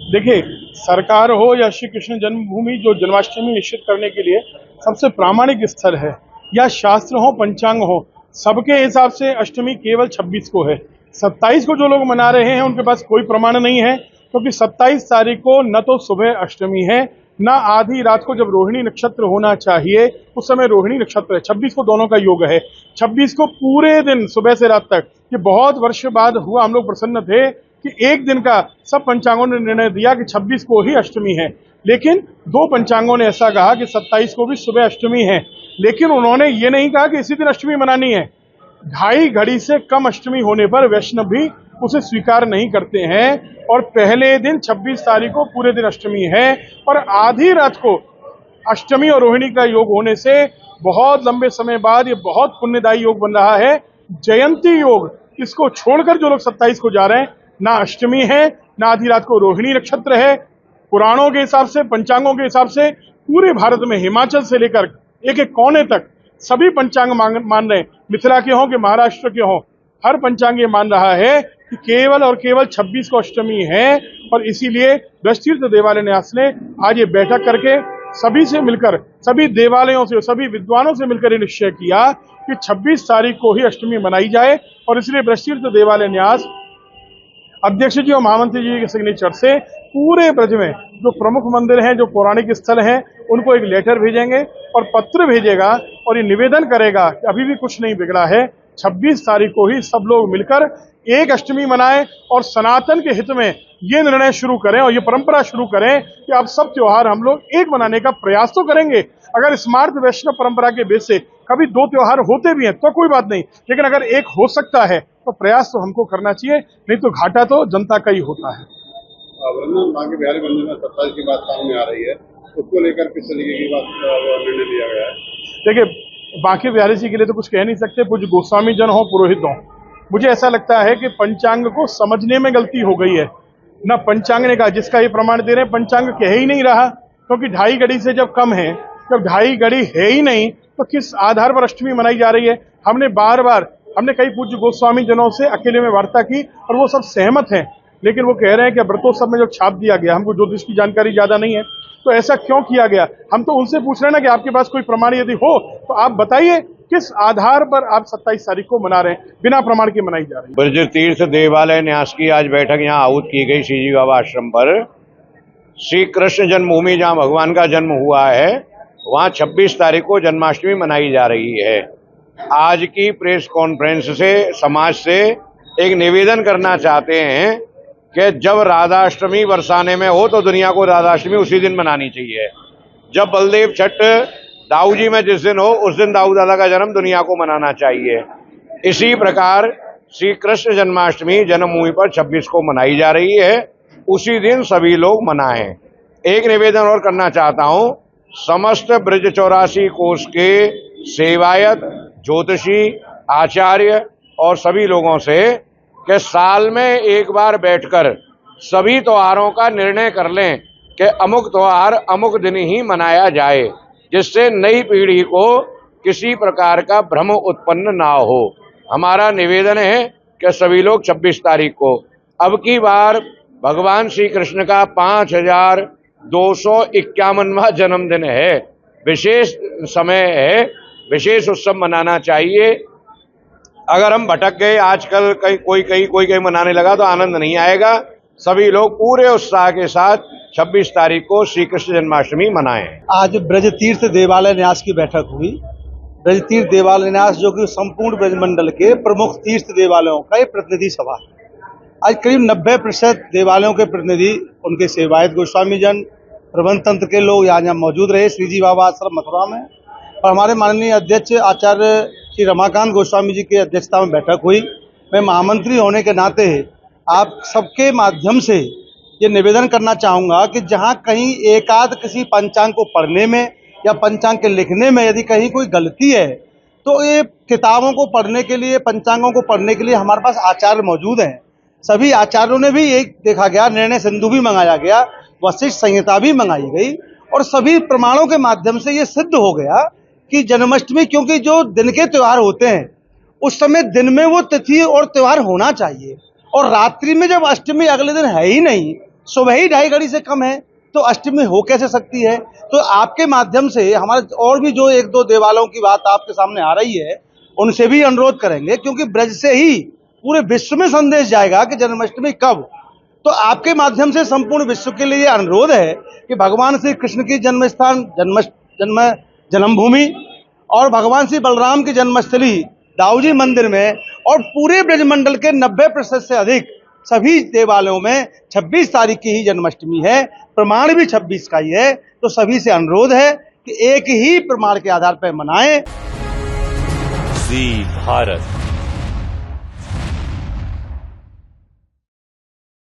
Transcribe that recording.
देखिए, सरकार हो या श्री कृष्ण जन्मभूमि, जो जन्माष्टमी निश्चित करने के लिए सबसे प्रामाणिक स्थल है, या शास्त्र हो पंचांग हो, सबके हिसाब से अष्टमी केवल 26 को है। 27 को जो लोग मना रहे हैं उनके पास कोई प्रमाण नहीं है, क्योंकि 27 तारीख को न तो सुबह अष्टमी है, न आधी रात को जब रोहिणी नक्षत्र होना चाहिए उस समय रोहिणी नक्षत्र है। 26 को दोनों का योग है। 26 को पूरे दिन सुबह से रात तक, ये बहुत वर्ष बाद हुआ। हम लोग प्रसन्न थे कि एक दिन का सब पंचांगों ने निर्णय दिया कि 26 को ही अष्टमी है, लेकिन दो पंचांगों ने ऐसा कहा कि 27 को भी सुबह अष्टमी है। लेकिन उन्होंने ये नहीं कहा कि इसी दिन अष्टमी मनानी है। 2.5 घड़ी से कम अष्टमी होने पर वैष्णव भी उसे स्वीकार नहीं करते हैं, और पहले दिन 26 तारीख को पूरे दिन अष्टमी है, और आधी रात को अष्टमी और रोहिणी का योग होने से बहुत लंबे समय बाद ये बहुत पुण्यदायी योग बन रहा है, जयंती योग। इसको छोड़कर जो लोग 27 को जा रहे हैं, ना अष्टमी है ना आधी रात को रोहिणी नक्षत्र है। पुराणों के हिसाब से, पंचांगों के हिसाब से पूरे भारत में हिमाचल से लेकर एक एक कोने तक सभी पंचांग मान रहे हैं, मिथिला के हों कि महाराष्ट्र के हों, हर पंचांग ये मान रहा है कि केवल और केवल 26 को अष्टमी है। और इसीलिए ब्रजतीर्थ देवालय न्यास ने आज ये बैठक करके सभी से मिलकर, सभी देवालयों से, सभी विद्वानों से मिलकर ये निश्चय किया कि 26 तारीख को ही अष्टमी मनाई जाए। और इसलिए ब्रजतीर्थ देवालय न्यास अध्यक्ष जी और महामंत्री जी के सिग्नेचर से पूरे ब्रज में जो प्रमुख मंदिर हैं, जो पौराणिक स्थल हैं, उनको एक लेटर भेजेंगे और पत्र भेजेगा, और ये निवेदन करेगा कि अभी भी कुछ नहीं बिगड़ा है, 26 तारीख को ही सब लोग मिलकर एक अष्टमी मनाएं, और सनातन के हित में ये निर्णय शुरू करें और ये परंपरा शुरू करें कि अब सब त्योहार हम लोग एक मनाने का प्रयास तो करेंगे। अगर स्मार्ट वैष्णव परंपरा के बेस से कभी 2 त्योहार होते भी हैं तो कोई बात नहीं, लेकिन अगर एक हो सकता है तो प्रयास तो हमको करना चाहिए, नहीं तो घाटा तो जनता का ही होता है। बांके बिहारी मंदिर में 27 की बात सामने आ रही है, उसको लेकर किस तरीके की बात निर्णय लिया गया है? देखिए, बांके बिहारी जी के लिए तो कुछ कह नहीं सकते, पूज्य गोस्वामी जन हो, पुरोहित हो। मुझे ऐसा लगता है कि पंचांग को समझने में गलती हो गई है। न पंचांग ने कहा, जिसका ये प्रमाण दे रहे हैं, पंचांग कह ही नहीं रहा, क्योंकि 2.5 घड़ी से जब कम है, जब 2.5 घड़ी है ही नहीं, तो किस आधार पर अष्टमी मनाई जा रही है? हमने कई पूज्य गोस्वामी जनों से अकेले में वार्ता की और वो सब सहमत हैं, लेकिन वो कह रहे हैं कि व्रतोत्सव में जो छाप दिया गया, हमको ज्योतिष की जानकारी ज्यादा नहीं है, तो ऐसा क्यों किया गया? हम तो उनसे पूछ रहे हैं ना कि आपके पास कोई प्रमाण यदि हो तो आप बताइए, किस आधार पर आप 27 तारीख को मना रहे हैं? बिना प्रमाण के मनाई जा रही है। ब्रजतीर्थ देवालय न्यास की आज बैठक यहाँ आहूत की गई श्री जी बाबा आश्रम पर। श्री कृष्ण जन्मभूमि जहाँ भगवान का जन्म हुआ है, वहाँ 26 तारीख को जन्माष्टमी मनाई जा रही है। आज की प्रेस कॉन्फ्रेंस से समाज से एक निवेदन करना चाहते हैं कि जब राधाष्टमी बरसाने में हो तो दुनिया को राधाष्टमी उसी दिन मनानी चाहिए। जब बलदेव छठ दाऊ जी में जिस दिन हो, उस दिन दाऊ दादा का जन्म दुनिया को मनाना चाहिए। इसी प्रकार श्री कृष्ण जन्माष्टमी जन्मभूमि पर 26 को मनाई जा रही है, उसी दिन सभी लोग मनाएं। एक निवेदन और करना चाहता हूं, समस्त ब्रज 84 कोष के सेवायत, ज्योतिषी, आचार्य और सभी लोगों से कि साल में एक बार बैठकर सभी त्योहारों का निर्णय कर लें कि अमुक त्योहार अमुक दिन ही मनाया जाए, जिससे नई पीढ़ी को किसी प्रकार का भ्रम उत्पन्न ना हो। हमारा निवेदन है कि सभी लोग 26 तारीख को, अब की बार भगवान श्री कृष्ण का 5251वां जन्मदिन है, विशेष समय है, विशेष उत्सव मनाना चाहिए। अगर हम भटक गए, आजकल कोई कहीं मनाने लगा तो आनंद नहीं आएगा। सभी लोग पूरे उत्साह के साथ 26 तारीख को श्री कृष्ण जन्माष्टमी मनाएं। आज ब्रजतीर्थ देवालय न्यास की बैठक हुई। ब्रजतीर्थ देवालय न्यास जो कि संपूर्ण ब्रजमंडल के प्रमुख तीर्थ देवालयों का एक प्रतिनिधि सभा है। आज करीब 90% देवालयों के प्रतिनिधि, उनके सेवायत गोस्वामी जन, प्रबंध तंत्र के लोग यहाँ मौजूद रहे श्री जी बाबा आश्रम मथुरा में। और हमारे माननीय अध्यक्ष आचार्य श्री रमाकांत गोस्वामी जी की अध्यक्षता में बैठक हुई। मैं महामंत्री होने के नाते आप सबके माध्यम से ये निवेदन करना चाहूँगा कि जहाँ कहीं एकाध किसी पंचांग को पढ़ने में या पंचांग के लिखने में यदि कहीं कोई गलती है, तो ये किताबों को पढ़ने के लिए, पंचांगों को पढ़ने के लिए हमारे पास आचार्य मौजूद हैं। सभी आचार्यों ने भी एक देखा गया, निर्णय सिंधु भी मंगाया गया, वशिष्ठ संहिता भी मंगाई गई, और सभी प्रमाणों के माध्यम से ये सिद्ध हो गया कि जन्माष्टमी, क्योंकि जो दिन के त्योहार होते हैं उस समय दिन में वो तिथि और त्योहार होना चाहिए, और रात्रि में जब अष्टमी अगले दिन है ही नहीं, सुबह ही 2.5 घड़ी से कम है, तो अष्टमी हो कैसे सकती है। तो आपके माध्यम से हमारे और भी जो 1-2 देवालयों की बात आपके सामने आ रही है, उनसे भी अनुरोध करेंगे, क्योंकि ब्रज से ही पूरे विश्व में संदेश जाएगा कि जन्माष्टमी कब। तो आपके माध्यम से संपूर्ण विश्व के लिए अनुरोध है कि भगवान श्री कृष्ण की जन्म स्थान जन्मभूमि और भगवान श्री बलराम की जन्मस्थली दाऊजी मंदिर में और पूरे ब्रजमंडल के 90% से अधिक सभी देवालयों में 26 तारीख की ही जन्माष्टमी है। प्रमाण भी 26 का ही है। तो सभी से अनुरोध है कि एक ही प्रमाण के आधार पर मनाएं। जी भारत।